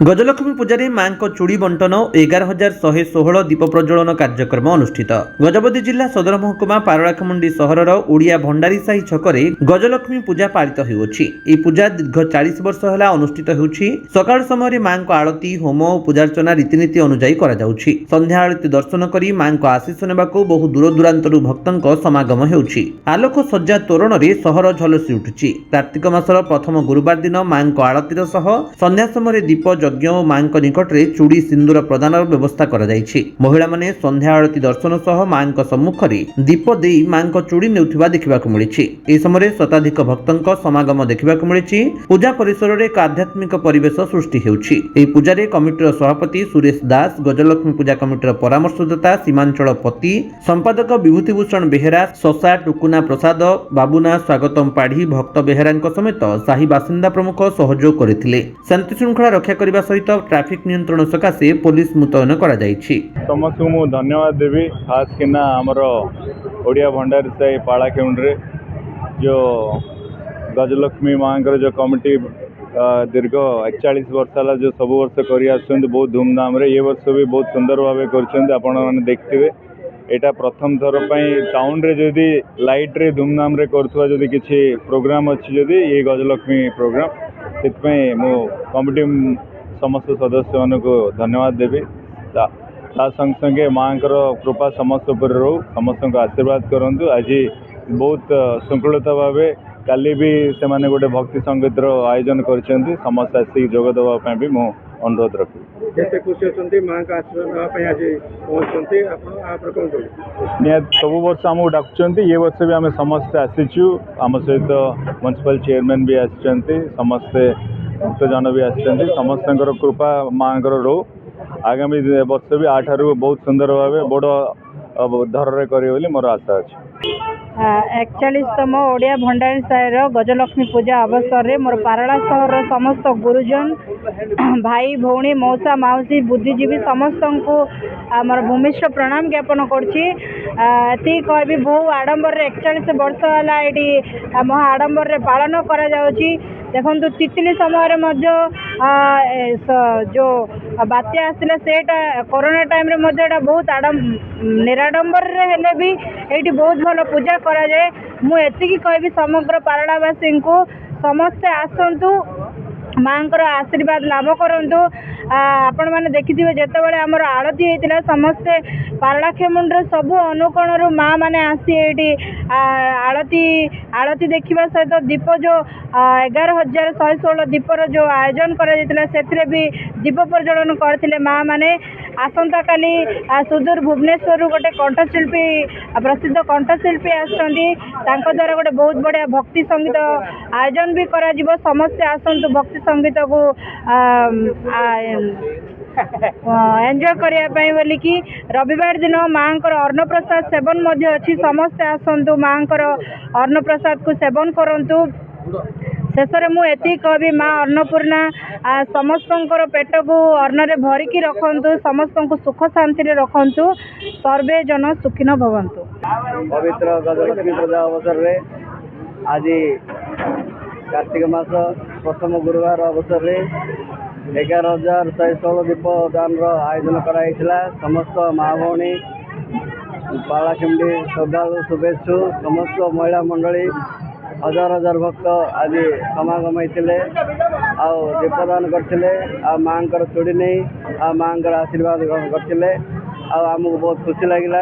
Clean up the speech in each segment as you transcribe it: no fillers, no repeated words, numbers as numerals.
गजलक्ष्मी पूजारे मां चूड़ी बंटन 11,116 दीप प्रज्वलन कार्यक्रम अनुष्ठित। गजपति जिला सदर महकुमा पारଳାଖେମୁଣ୍ଡି सहरर ओडिया भंडारी साही छकरे गजलक्ष्मी पूजा पालित होउछि। ए पूजा दीर्घ 40 वर्ष होला अनुष्ठित होउछि। सकाळ समय मां आरती होम और पूजार्चना रीतिनीति अनुसार करा जाउछि। संध्या आरती दर्शन करी मां आशीष नेबाकू बहु दूर दूरांतरु भक्तंक समागम हेउछि। आलोक सज्जा तोरण रे सहर झलसी उठुछि। कार्तिक मासर प्रथम गुरुवार दिन मां आरतीर सह संध्या समय दीप यज्ञ और मां निकट में चूड़ी सिंदूर प्रदान व्यवस्था करा जायछि। महिला माने संध्या आरती दर्शन सह मां सम्मुख में दीप दे मां चूड़ी नेउथिबा देखिबाकू मिलिछि। ए समय शताधिक भक्तंक समागम देखिबाकू मिलिछि। पूजा परिसर में एक आध्यात्मिक परिवेश सृष्टि हेउछि। एही पूजा रे कमिटीर सभापति सुरेश दास, गजलक्ष्मी पूजा कमिटीर परामर्शदाता सीमांचल पति, संपादक विभूतिभूषण बेहेरा, शशा टुकुना प्रसाद, बाबुना स्वागतम पाढ़ी, भक्त बेहेरा समेत साही बासिंदा प्रमुख सहयोग करथिले। शांति श्रृंखला रक्षा करने सहित ट्रैफिक नियंत्रण सकाशे पुलिस मुतयन करा जायछि। समस्त मु धन्यवाद देवी। खास किना हमर ओडिया भंडारी साही पालाखेमुंडी जो गजलक्ष्मी माँ जो कमिटी दीर्घ 41 वर्ष है जो सब वर्ष कर बहुत धूमधाम रे, ये वर्ष भी बहुत सुंदर भाव कर देखते। एटा प्रथम थर टाउन रे जदि लाइट रे धूमधाम रे करथुवा जदि किछि प्रोग्राम अछि जदि ये गजलक्ष्मी प्रोग्राम से मो कमिटी समस्त सदस्य मान को धन्यवाद देवी। ता संगे संगे माँ कृपा समस्त उपर रो, समस्त आशीर्वाद करंतु। आज बहुत श्रृंखलित भाव काली भी से माने गोटे भक्ति संगीत आयोजन करछन्ती। समस्त आसी जोग देवा भी मो अनुरोध रखी। जैसे खुशी होती माँ का आशीर्वाद आज पहुँचते सब वर्ष आमको डाकुंट। ये वर्ष भी आम समस्ते आसीचु। आम सहित म्युनिसिपल चेयरमैन भी आसते, समस्ते भक्तजन भी आसते। समस्त कृपा माँ रो आगामी वर्ष भी आठारू बहुत सुंदर भाव बड़ धर कर मोर आशा अच्छी। 41तम ओडिया भंडारी साहिर गजलक्ष्मी पूजा अवसर में मोर पारला सहर समस्त गुरुजन भाई भौणी मौसा माउसी बुद्धिजीवी समस्त को मोर भूमिष्ठ प्रणाम ज्ञापन करछि। कहबी बहु आडंबर 41 वर्ष है ये महा आडंबर पालन करा जाउछि। देखु तितली समय जो बात्या आसला सेटा कोरोना टाइम रे बहुत निराडंबर हेले भी ये बहुत भल पूजा करा जाए। मु एतिकी कहबी समग्र पारଳାବାସୀ को समस्ते आसंतु माँ आशीर्वाद लाभ करंतु। आपण मैंने देखिथिबे जेतेबेले हमर आरती हेतिला समस्ते पारଳାଖେମୁଣ୍ଡିର सबु अनुकोणरू माँ मैंने आसी एटी आरती देखिबा सहित दीप जो 11,116 दीपर जो आयोजन करा भी दीप प्रज्वलन करथिले माँ मैंने। आसंता काली सुदूर भुवनेश्वर गोटे कंठशिल्पी प्रसिद्ध कंठशिल्पी आसछन्ती, तांको द्वारा गोटे बहुत बढ़िया भक्ति संगीत आयोजन भी करा जिवो। समस्ते आसंतु भक्ति संगीत को एंजॉय करने बोलिकी। रविवार दिन माँ अन्नप्रसाद सेवन अच्छी। समस्ते आसंतु माँ अन्नप्रसाद को सेवन करंतु। शेषर मुझे कहबी माँ अन्नपूर्णा समस्तंकर पेट को अन्न रे भरिकी रखंतु, समस्त को सुख शांति रे रखंतु। सर्वे जन सुखिन भवंतु। पवित्र गजलक्ष्मी पूजा अवसर रे आज कार्तिक मास प्रथम गुरुवार अवसर रे 11,116 दीप दान आयोजन कराइला। समस्त माँ भौणी पालाखेमुंडी श्रद्धालु शुभेच्छु समस्त महिला मंडली हजार हजार भक्त आज समागम होते दीपदान करते। माँ चूड़ी नहीं माँ आशीर्वाद करते। आमको बहुत खुशी लगिला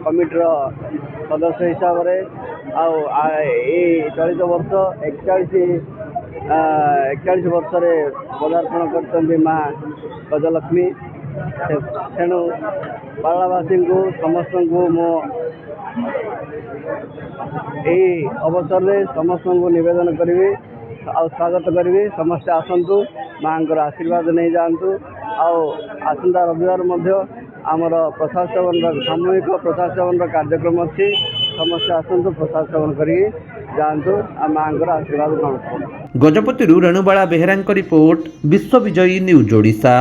कमिटीर सदस्य हिसाब से। चलित वर्ष 41 वर्ष पदार्पण कर माँ गजलक्ष्मी। तेणु पारଳାବାସୀ को समस्त को मो यही अवसर में समस्त को निवेदन करी आ स्वागत करी। समस्ते आसंतु माँ आशीर्वाद नहीं जातु। आसंता रविवार आमर प्रसाद सेवन सामूहिक प्रसाद सेवन कार्यक्रम अच्छी। समस्ते आसंतु प्रसाद सेवन करी जातु माँ आशीर्वाद ग्रहण। गजपति रेणुबाला बेहेरा रिपोर्ट, विश्व विजयी न्यूज ओडिशा।